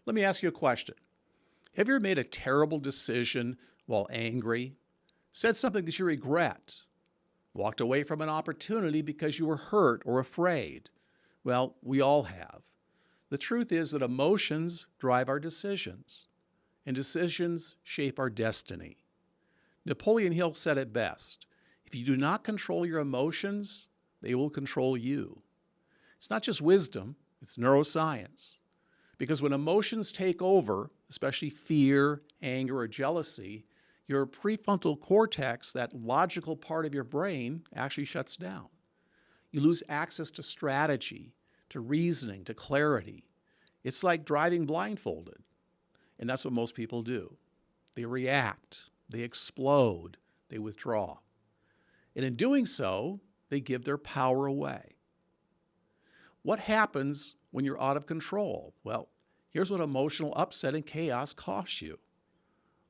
Let me ask you a question. Have you ever made a terrible decision while angry? Said something that you regret? Walked away from an opportunity because you were hurt or afraid? Well, we all have. The truth is that emotions drive our decisions, and decisions shape our destiny. Napoleon Hill said it best: if you do not control your emotions, they will control you. It's not just wisdom, it's neuroscience. Because when emotions take over, especially fear, anger, or jealousy, your prefrontal cortex, that logical part of your brain, actually shuts down. You lose access to strategy, to reasoning, to clarity. It's like driving blindfolded. And that's what most people do. They react, they explode, they withdraw. And in doing so, they give their power away. What happens when you're out of control? Well, here's what emotional upset and chaos costs you.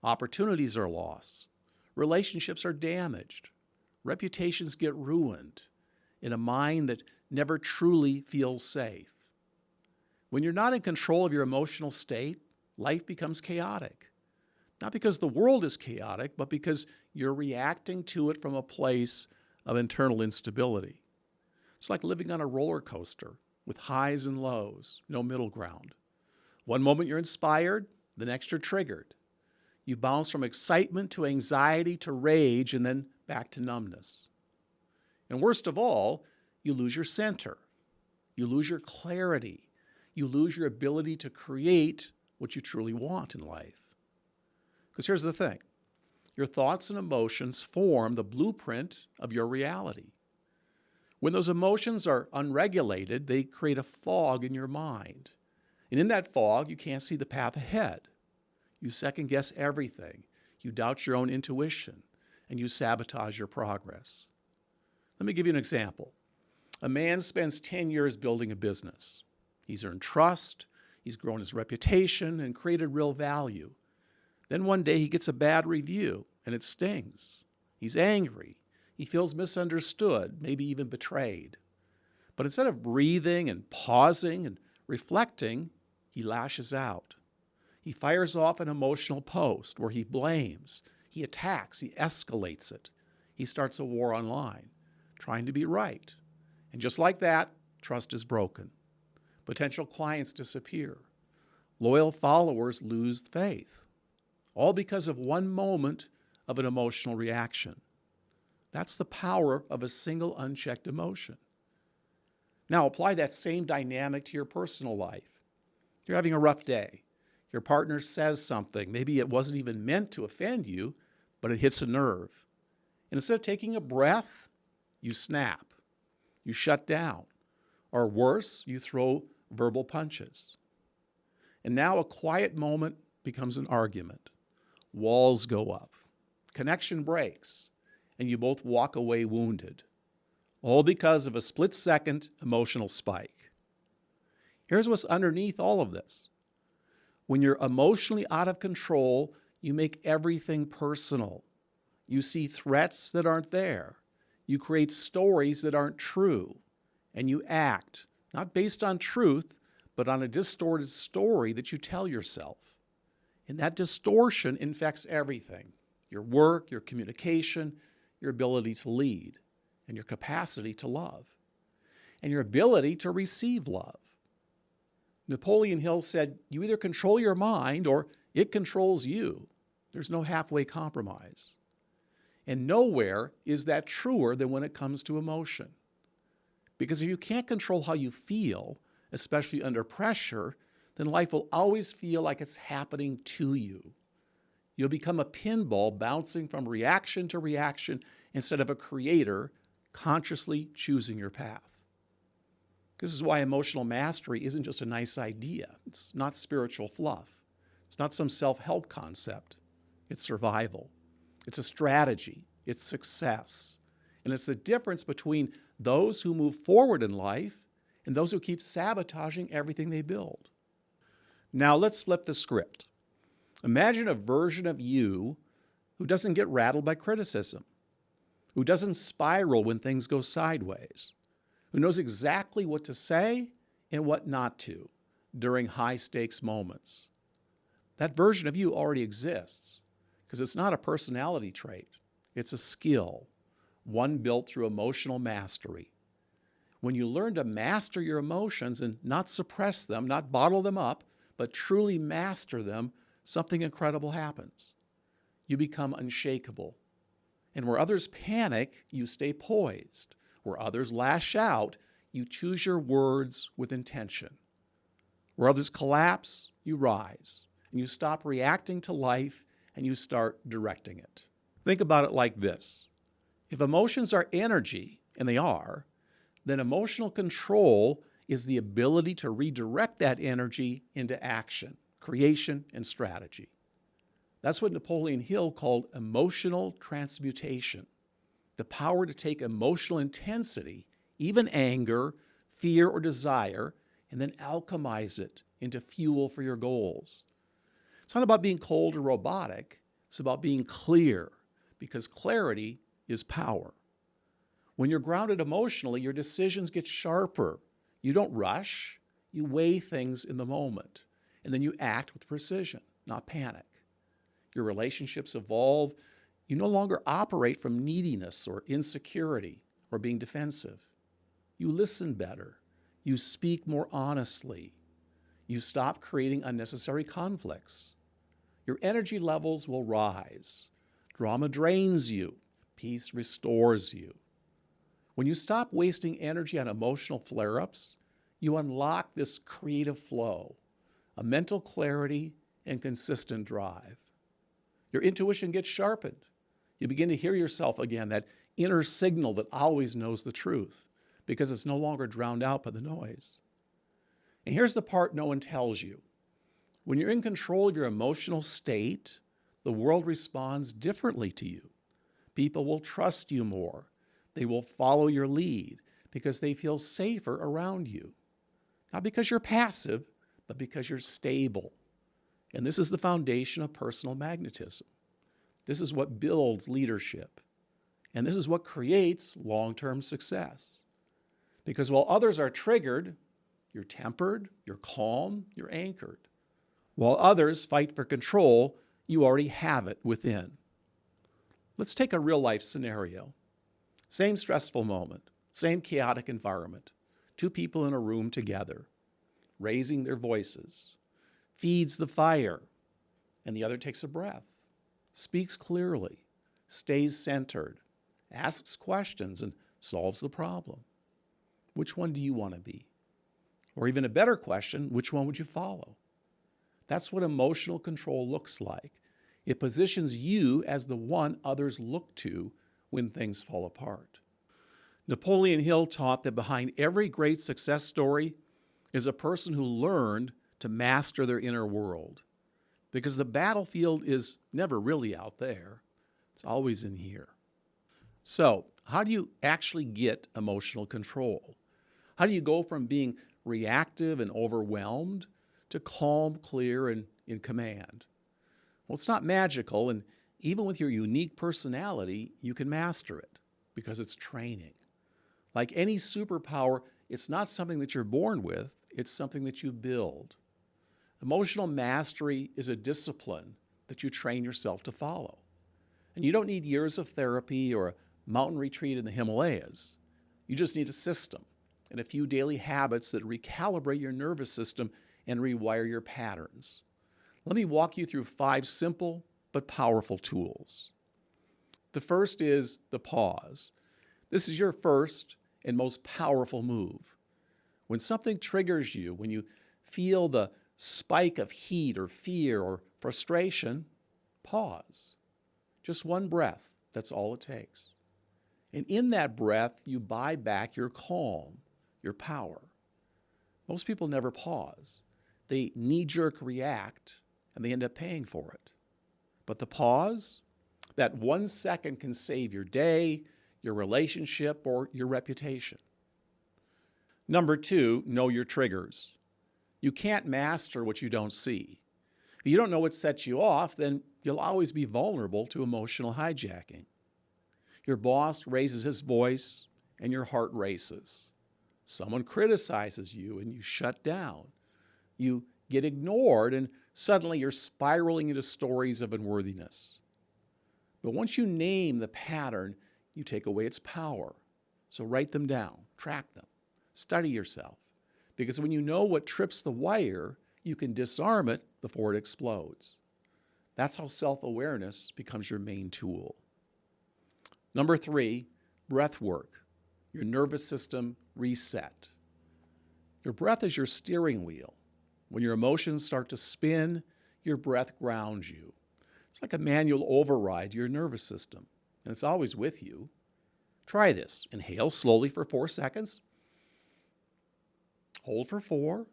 Opportunities are lost. Relationships are damaged. Reputations get ruined in a mind that never truly feels safe. When you're not in control of your emotional state, life becomes chaotic. Not because the world is chaotic, but because you're reacting to it from a place of internal instability. It's like living on a roller coaster with highs and lows, no middle ground. One moment you're inspired, the next you're triggered. You bounce from excitement to anxiety to rage and then back to numbness. And worst of all, you lose your center. You lose your clarity. You lose your ability to create what you truly want in life. Because here's the thing. Your thoughts and emotions form the blueprint of your reality. When those emotions are unregulated, they create a fog in your mind. And in that fog, you can't see the path ahead. You second guess everything. You doubt your own intuition, and you sabotage your progress. Let me give you an example. A man spends 10 years building a business. He's earned trust, he's grown his reputation, and created real value. Then one day he gets a bad review, and it stings. He's angry. He feels misunderstood, maybe even betrayed. But instead of breathing and pausing and reflecting, he lashes out. He fires off an emotional post where he blames, he attacks, he escalates it. He starts a war online, trying to be right. And just like that, trust is broken. Potential clients disappear. Loyal followers lose faith. All because of one moment of an emotional reaction. That's the power of a single unchecked emotion. Now apply that same dynamic to your personal life. You're having a rough day. Your partner says something. Maybe it wasn't even meant to offend you, but it hits a nerve. And instead of taking a breath, you snap. You shut down. Or worse, you throw verbal punches. And now a quiet moment becomes an argument. Walls go up. Connection breaks. And you both walk away wounded. All because of a split-second emotional spike. Here's what's underneath all of this. When you're emotionally out of control, you make everything personal. You see threats that aren't there. You create stories that aren't true. And you act, not based on truth, but on a distorted story that you tell yourself. And that distortion infects everything. Your work, your communication, your ability to lead, and your capacity to love, and your ability to receive love. Napoleon Hill said, you either control your mind or it controls you. There's no halfway compromise. And nowhere is that truer than when it comes to emotion. Because if you can't control how you feel, especially under pressure, then life will always feel like it's happening to you. You'll become a pinball bouncing from reaction to reaction instead of a creator consciously choosing your path. This is why emotional mastery isn't just a nice idea. It's not spiritual fluff. It's not some self-help concept. It's survival. It's a strategy. It's success. And it's the difference between those who move forward in life and those who keep sabotaging everything they build. Now let's flip the script. Imagine a version of you who doesn't get rattled by criticism, who doesn't spiral when things go sideways, who knows exactly what to say and what not to, during high-stakes moments. That version of you already exists because it's not a personality trait. It's a skill, one built through emotional mastery. When you learn to master your emotions and not suppress them, not bottle them up, but truly master them, something incredible happens. You become unshakable. And where others panic, you stay poised. Where others lash out, you choose your words with intention. Where others collapse, you rise. And you stop reacting to life and you start directing it. Think about it like this. If emotions are energy, and they are, then emotional control is the ability to redirect that energy into action, creation, and strategy. That's what Napoleon Hill called emotional transmutation, the power to take emotional intensity, even anger, fear, or desire, and then alchemize it into fuel for your goals. It's not about being cold or robotic. It's about being clear, because clarity is power. When you're grounded emotionally, your decisions get sharper. You don't rush. You weigh things in the moment, and then you act with precision, not panic. Your relationships evolve. You no longer operate from neediness or insecurity or being defensive. You listen better. You speak more honestly. You stop creating unnecessary conflicts. Your energy levels will rise. Drama drains you. Peace restores you. When you stop wasting energy on emotional flare-ups, you unlock this creative flow, a mental clarity and consistent drive. Your intuition gets sharpened. You begin to hear yourself again, that inner signal that always knows the truth, because it's no longer drowned out by the noise. And here's the part no one tells you. When you're in control of your emotional state, the world responds differently to you. People will trust you more. They will follow your lead because they feel safer around you. Not because you're passive, but because you're stable. And this is the foundation of personal magnetism. This is what builds leadership. And this is what creates long-term success. Because while others are triggered, you're tempered, you're calm, you're anchored. While others fight for control, you already have it within. Let's take a real-life scenario. Same stressful moment, same chaotic environment. Two people in a room together, raising their voices. Feeds the fire, and the other takes a breath, speaks clearly, stays centered, asks questions, and solves the problem. Which one do you want to be? Or even a better question, which one would you follow? That's what emotional control looks like. It positions you as the one others look to when things fall apart. Napoleon Hill taught that behind every great success story is a person who learned to master their inner world. Because the battlefield is never really out there. It's always in here. So, how do you actually get emotional control? How do you go from being reactive and overwhelmed to calm, clear, and in command? Well, it's not magical, and even with your unique personality, you can master it because it's training. Like any superpower, it's not something that you're born with, it's something that you build. Emotional mastery is a discipline that you train yourself to follow. And you don't need years of therapy or a mountain retreat in the Himalayas. You just need a system and a few daily habits that recalibrate your nervous system and rewire your patterns. Let me walk you through 5 simple but powerful tools. The first is the pause. This is your first and most powerful move. When something triggers you, when you feel the spike of heat or fear or frustration, pause. Just one breath, that's all it takes. And in that breath, you buy back your calm, your power. Most people never pause. They knee-jerk react, and they end up paying for it. But the pause, that 1 second can save your day, your relationship, or your reputation. Number 2, know your triggers. You can't master what you don't see. If you don't know what sets you off, then you'll always be vulnerable to emotional hijacking. Your boss raises his voice and your heart races. Someone criticizes you and you shut down. You get ignored, and suddenly you're spiraling into stories of unworthiness. But once you name the pattern, you take away its power. So write them down, track them, study yourself. Because when you know what trips the wire, you can disarm it before it explodes. That's how self-awareness becomes your main tool. Number 3, breath work. Your nervous system reset. Your breath is your steering wheel. When your emotions start to spin, your breath grounds you. It's like a manual override to your nervous system, and it's always with you. Try this. Inhale slowly for 4 seconds. Hold for 4,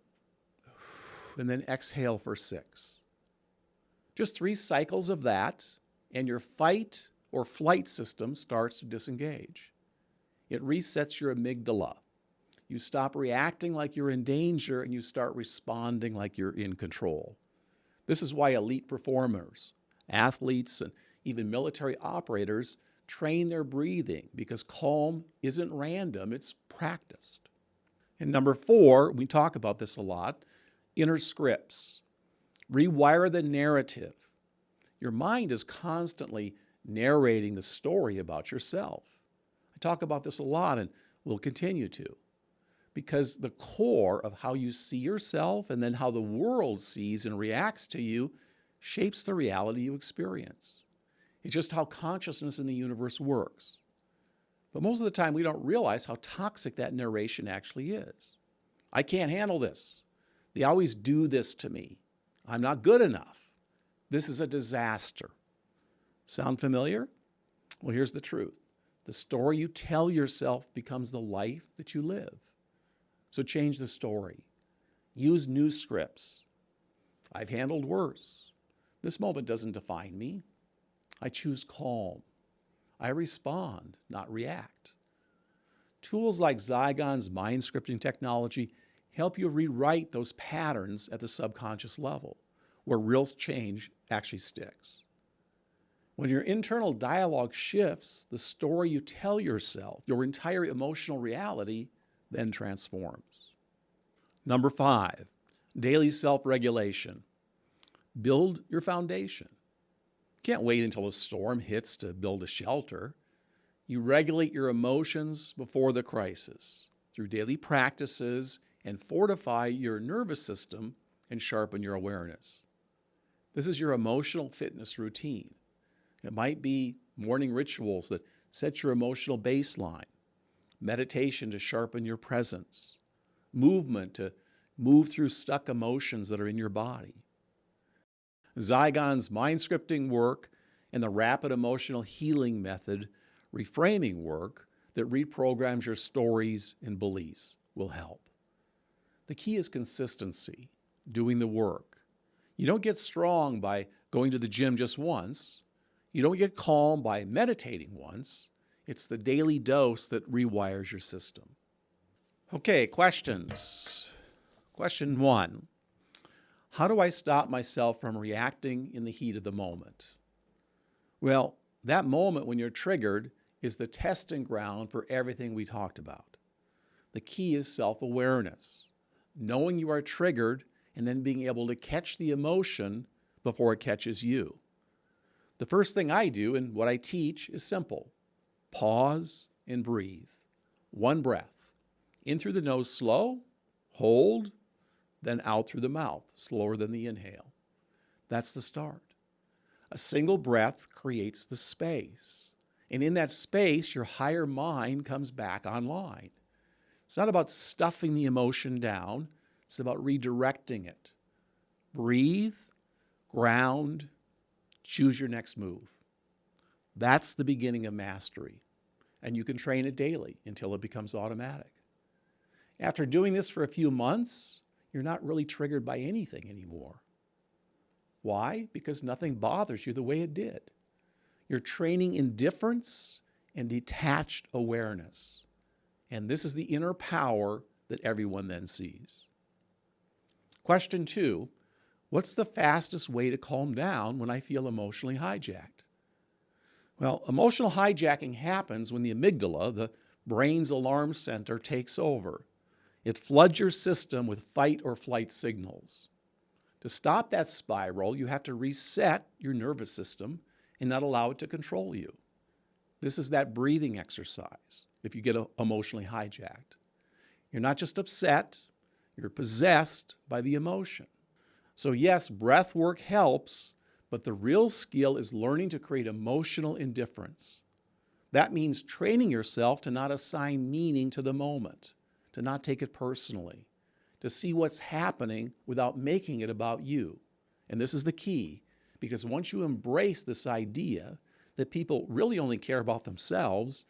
and then exhale for 6. Just 3 cycles of that, and your fight or flight system starts to disengage. It resets your amygdala. You stop reacting like you're in danger, and you start responding like you're in control. This is why elite performers, athletes, and even military operators train their breathing, because calm isn't random, it's practiced. And number 4, we talk about this a lot, inner scripts. Rewire the narrative. Your mind is constantly narrating the story about yourself. I talk about this a lot and will continue to, because the core of how you see yourself and then how the world sees and reacts to you shapes the reality you experience. It's just how consciousness in the universe works. But most of the time, we don't realize how toxic that narration actually is. I can't handle this. They always do this to me. I'm not good enough. This is a disaster. Sound familiar? Well, here's the truth. The story you tell yourself becomes the life that you live. So change the story. Use new scripts. I've handled worse. This moment doesn't define me. I choose calm. I respond, not react. Tools like Zygon's mind scripting technology help you rewrite those patterns at the subconscious level, where real change actually sticks. When your internal dialogue shifts, the story you tell yourself, your entire emotional reality, then transforms. Number 5, daily self-regulation. Build your foundation. You can't wait until a storm hits to build a shelter. You regulate your emotions before the crisis through daily practices and fortify your nervous system and sharpen your awareness. This is your emotional fitness routine. It might be morning rituals that set your emotional baseline, meditation to sharpen your presence, movement to move through stuck emotions that are in your body. Zygon's mind scripting work and the rapid emotional healing method, reframing work that reprograms your stories and beliefs will help. The key is consistency, doing the work. You don't get strong by going to the gym just once. You don't get calm by meditating once. It's the daily dose that rewires your system. Okay, questions. Question 1. How do I stop myself from reacting in the heat of the moment? Well, that moment when you're triggered is the testing ground for everything we talked about. The key is self-awareness, knowing you are triggered and then being able to catch the emotion before it catches you. The first thing I do and what I teach is simple. Pause and breathe. One breath. In through the nose slow, hold, then out through the mouth, slower than the inhale. That's the start. A single breath creates the space. And in that space, your higher mind comes back online. It's not about stuffing the emotion down. It's about redirecting it. Breathe, ground, choose your next move. That's the beginning of mastery. And you can train it daily until it becomes automatic. After doing this for a few months, you're not really triggered by anything anymore. Why? Because nothing bothers you the way it did. You're training indifference and detached awareness. And this is the inner power that everyone then sees. Question 2, what's the fastest way to calm down when I feel emotionally hijacked? Well, emotional hijacking happens when the amygdala, the brain's alarm center, takes over. It floods your system with fight or flight signals. To stop that spiral, you have to reset your nervous system and not allow it to control you. This is that breathing exercise if you get emotionally hijacked. You're not just upset, you're possessed by the emotion. So yes, breath work helps, but the real skill is learning to create emotional indifference. That means training yourself to not assign meaning to the moment, to not take it personally, to see what's happening without making it about you. And this is the key, because once you embrace this idea that people really only care about themselves,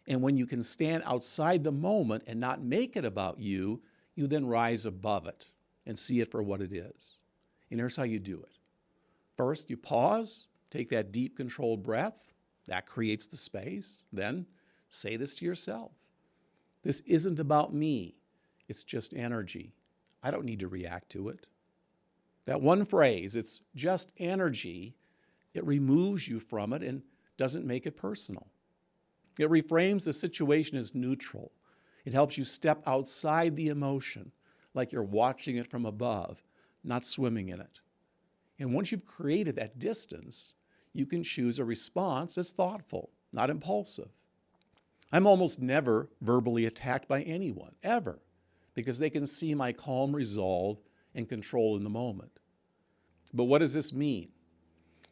and when you can stand outside the moment and not make it about you, you then rise above it and see it for what it is. And here's how you do it. First, you pause, take that deep, controlled breath. That creates the space. Then say this to yourself. This isn't about me. It's just energy. I don't need to react to it. That one phrase, it's just energy, it removes you from it and doesn't make it personal. It reframes the situation as neutral. It helps you step outside the emotion, like you're watching it from above, not swimming in it. And once you've created that distance, you can choose a response that's thoughtful, not impulsive. I'm almost never verbally attacked by anyone, ever, because they can see my calm resolve and control in the moment. But what does this mean?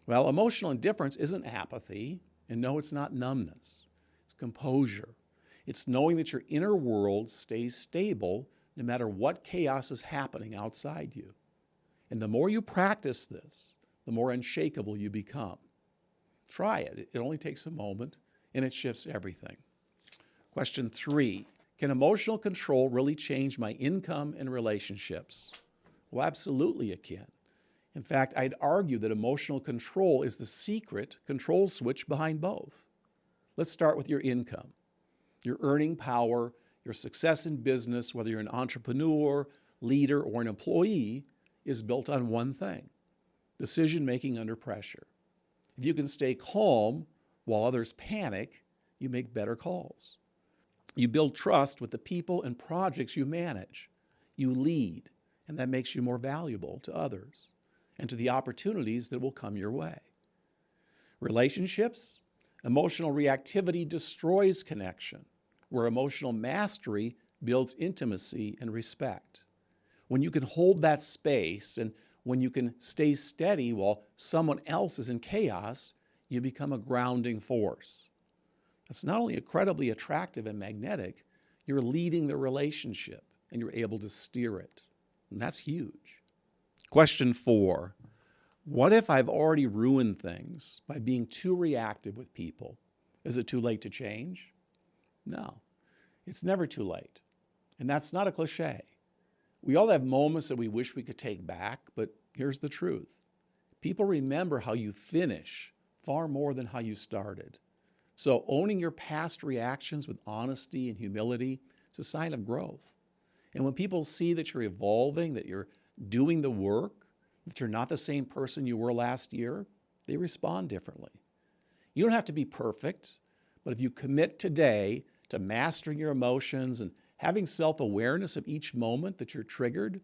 Well, emotional indifference isn't apathy, and no, it's not numbness. It's composure. It's knowing that your inner world stays stable no matter what chaos is happening outside you. And the more you practice this, the more unshakable you become. Try it. It only takes a moment, and it shifts everything. Question 3, can emotional control really change my income and relationships? Well, absolutely it can. In fact, I'd argue that emotional control is the secret control switch behind both. Let's start with your income. Your earning power, your success in business, whether you're an entrepreneur, leader, or an employee, is built on one thing: decision-making under pressure. If you can stay calm while others panic, you make better calls. You build trust with the people and projects you manage. You lead, and that makes you more valuable to others and to the opportunities that will come your way. Relationships, emotional reactivity destroys connection, where emotional mastery builds intimacy and respect. When you can hold that space and when you can stay steady while someone else is in chaos, you become a grounding force. That's not only incredibly attractive and magnetic, you're leading the relationship and you're able to steer it. And that's huge. Question 4, what if I've already ruined things by being too reactive with people? Is it too late to change? No, it's never too late. And that's not a cliche. We all have moments that we wish we could take back, but here's the truth. People remember how you finish far more than how you started. So owning your past reactions with honesty and humility is a sign of growth. And when people see that you're evolving, that you're doing the work, that you're not the same person you were last year, they respond differently. You don't have to be perfect, but if you commit today to mastering your emotions and having self-awareness of each moment that you're triggered,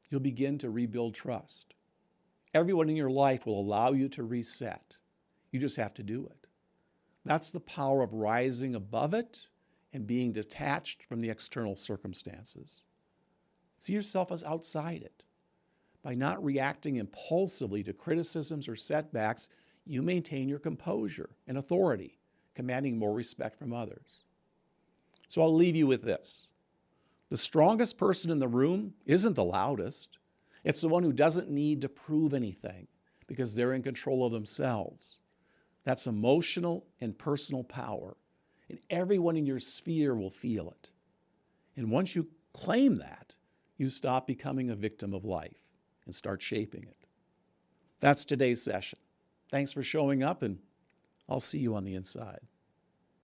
you'll begin to rebuild trust. Everyone in your life will allow you to reset. You just have to do it. That's the power of rising above it and being detached from the external circumstances. See yourself as outside it. By not reacting impulsively to criticisms or setbacks, you maintain your composure and authority, commanding more respect from others. So I'll leave you with this. The strongest person in the room isn't the loudest. It's the one who doesn't need to prove anything because they're in control of themselves. That's emotional and personal power, and everyone in your sphere will feel it. And once you claim that, you stop becoming a victim of life and start shaping it. That's today's session. Thanks for showing up, and I'll see you on the inside.